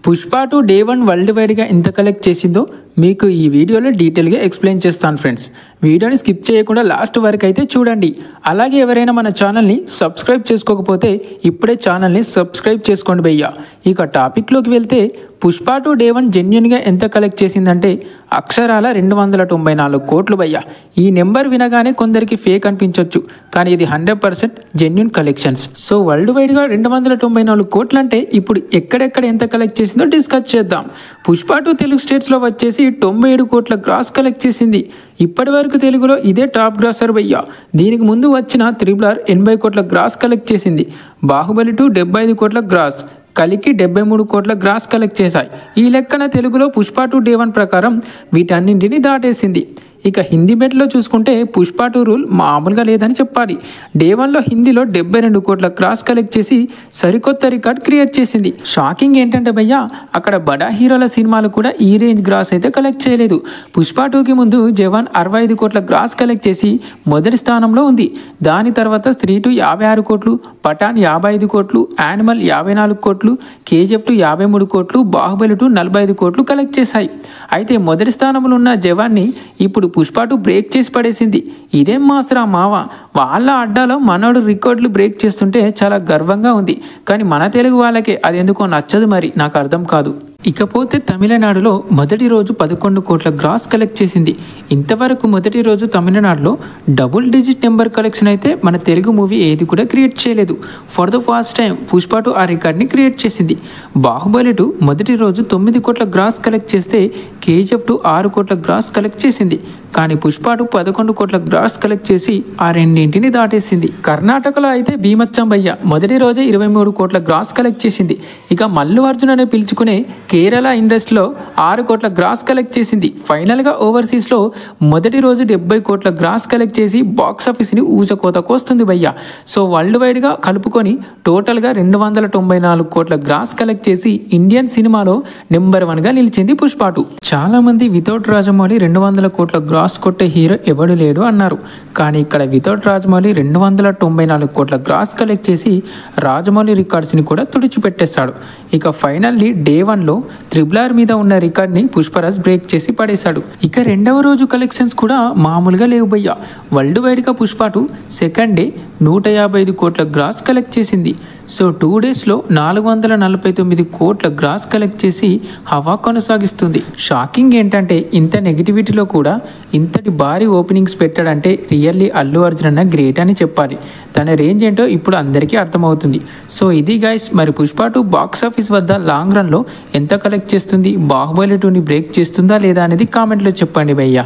Pushpa 2 day 1 world వైడ్గా ఎంత collect చేసిందో మీకు ఈ వీడియోలో డీటెయిల్గా ఎక్స్ప్లెయిన్ చేస్తాను ఫ్రెండ్స్. వీడియోని స్కిప్ చేయకుండా లాస్ట్ వరకు అయితే చూడండి. అలాగే ఎవరైనా మన ఛానల్ని సబ్స్క్రైబ్ చేసుకోకపోతే ఇప్పుడే ఛానల్ని సబ్స్క్రైబ్ చేసుకోండి భయ్యా. ఇక టాపిక్లోకి వెళ్తే పుష్ప 2 డే 1 జెన్యున్గా ఎంత కలెక్ట్ చేసిందంటే అక్షరాల 294 కోట్లు భయ్యా. ఈ నెంబర్ వినగానే కొందరికి ఫేక్ అనిపించవచ్చు, కానీ ఇది 100% జెన్యున్ కలెక్షన్స్. సో వరల్డ్ వైడ్గా 294 కోట్లు అంటే ఇప్పుడు ఎక్కడెక్కడ ఎంత కలెక్ట్ చేసిందో డిస్కస్ చేద్దాం. పుష్ప 2 తెలుగు స్టేట్స్లో వచ్చేసి 97 కోట్ల గ్రాస్ కలెక్ట్ చేసింది. ఇప్పటి వరకు తెలుగులో ఇదే టాప్ గ్రాసర్ భయ్యా. దీనికి ముందు వచ్చిన RRR 80 కోట్ల గ్రాస్ కలెక్ట్ చేసింది. బాహుబలి 2 75 కోట్ల గ్రాస్, కలికి 73 కోట్ల గ్రాస్ కలెక్ట్ చేశాయి. ఈ లెక్కన తెలుగులో పుష్ప 2 డే 1 ప్రకారం వీటన్నింటినీ దాటేసింది. ఇక హిందీ బెట్లో చూసుకుంటే పుష్ప 2 రూల్ మామూలుగా లేదని చెప్పాలి. డే 1లో హిందీలో 72 కోట్ల గ్రాస్ కలెక్ట్ చేసి సరికొత్త రికార్డ్ క్రియేట్ చేసింది. షాకింగ్ ఏంటంటే భయ్యా, అక్కడ బడా హీరోల సినిమాలు కూడా ఈ రేంజ్ గ్రాస్ అయితే కలెక్ట్ చేయలేదు. పుష్ప 2కి ముందు జవాన్ 65 కోట్ల గ్రాస్ కలెక్ట్ చేసి మొదటి స్థానంలో ఉంది. దాని తర్వాత స్త్రీ 2 56 కోట్లు, పఠాన్ 55 కోట్లు, యానిమల్ 54 కోట్లు, KGF 2 53 కోట్లు, బాహుబలి 2 45 కోట్లు కలెక్ట్ చేశాయి. అయితే మొదటి స్థానంలో ఉన్న జవాన్ని ఇప్పుడు పుష్ప 2 బ్రేక్ చేసి పడేసింది. ఇదేం మాసరా మావా, వాళ్ళ అడ్డాలో మనోడు రికార్డులు బ్రేక్ చేస్తుంటే చాలా గర్వంగా ఉంది. కానీ మన తెలుగు వాళ్ళకే అది ఎందుకో నచ్చదు, మరి నాకు అర్థం కాదు. ఇకపోతే తమిళనాడులో మొదటి రోజు 11 కోట్ల గ్రాస్ కలెక్ట్ చేసింది. ఇంతవరకు మొదటి రోజు తమిళనాడులో డబుల్ డిజిట్ నెంబర్ కలెక్షన్ అయితే మన తెలుగు మూవీ ఏది కూడా క్రియేట్ చేయలేదు. For the first time Pushpa 2 ఆ రికార్డ్ని క్రియేట్ చేసింది. బాహుబలి 2 మొదటి రోజు 9 కోట్ల గ్రాస్ కలెక్ట్ చేస్తే KGF 2 6 కోట్ల గ్రాస్ కలెక్ట్ చేసింది. కానీ పుష్ప 2 11 కోట్ల గ్రాస్ కలెక్ట్ చేసి ఆ రెండింటిని దాటేసింది. కర్ణాటకలో అయితే భీమచ్చం భయ్య మొదటి రోజే 23 కోట్ల గ్రాస్ కలెక్ట్ చేసింది. ఇక మల్లు అర్జున్ అనే పిలుచుకునే కేరళ ఇండస్ట్రీలో 6 కోట్ల గ్రాస్ కలెక్ట్ చేసింది. ఫైనల్గా ఓవర్సీస్లో మొదటి రోజు 70 కోట్ల గ్రాస్ కలెక్ట్ చేసి బాక్స్ ఆఫీస్ని ఊచకోతకు వస్తుంది భయ్య. సో వరల్డ్ వైడ్గా కలుపుకొని టోటల్గా 294 కోట్ల గ్రాస్ కలెక్ట్ చేసి ఇండియన్ సినిమాలో నెంబర్ 1గా నిలిచింది పుష్ప 2. చాలా మంది వితౌట్ రాజమౌళి 200 కోట్ల గ్రాస్ కొట్టే హీరో ఎవడు లేడు అన్నారు. కానీ ఇక్కడ వితౌట్ రాజమౌళి 294 కోట్ల గ్రాస్ కలెక్ట్ చేసి రాజమౌళి రికార్డ్స్ని కూడా తుడిచిపెట్టేశాడు. ఇక ఫైనల్లీ డే 1లో RRR మీద ఉన్న రికార్డ్ని పుష్పరాజ్ బ్రేక్ చేసి పడేశాడు. ఇక రెండవ రోజు కలెక్షన్స్ కూడా మామూలుగా లేవు భయ్యా. వరల్డ్ వైడ్గా పుష్ప 2 సెకండ్ డే 155 కోట్ల గ్రాస్ కలెక్ట్ చేసింది. సో 2 డేస్లో 449 కోట్ల గ్రాస్ కలెక్ట్ చేసి హవా కొనసాగిస్తుంది. షాకింగ్ ఏంటంటే ఇంత నెగిటివిటీలో కూడా ఇంతటి భారీ ఓపెనింగ్స్ పెట్టాడంటే రియల్లీ అల్లు అర్జున్ అన్న గ్రేట్ అని చెప్పాలి. తన రేంజ్ ఏంటో ఇప్పుడు అందరికీ అర్థమవుతుంది. సో ఇది గైస్, మరి పుష్ప 2 బాక్స్ ఆఫీస్ వద్ద లాంగ్ రన్లో ఎంత కలెక్ట్ చేస్తుంది, బాహుబలి 2ని బ్రేక్ చేస్తుందా లేదా అనేది కామెంట్లో చెప్పండి భయ్యా.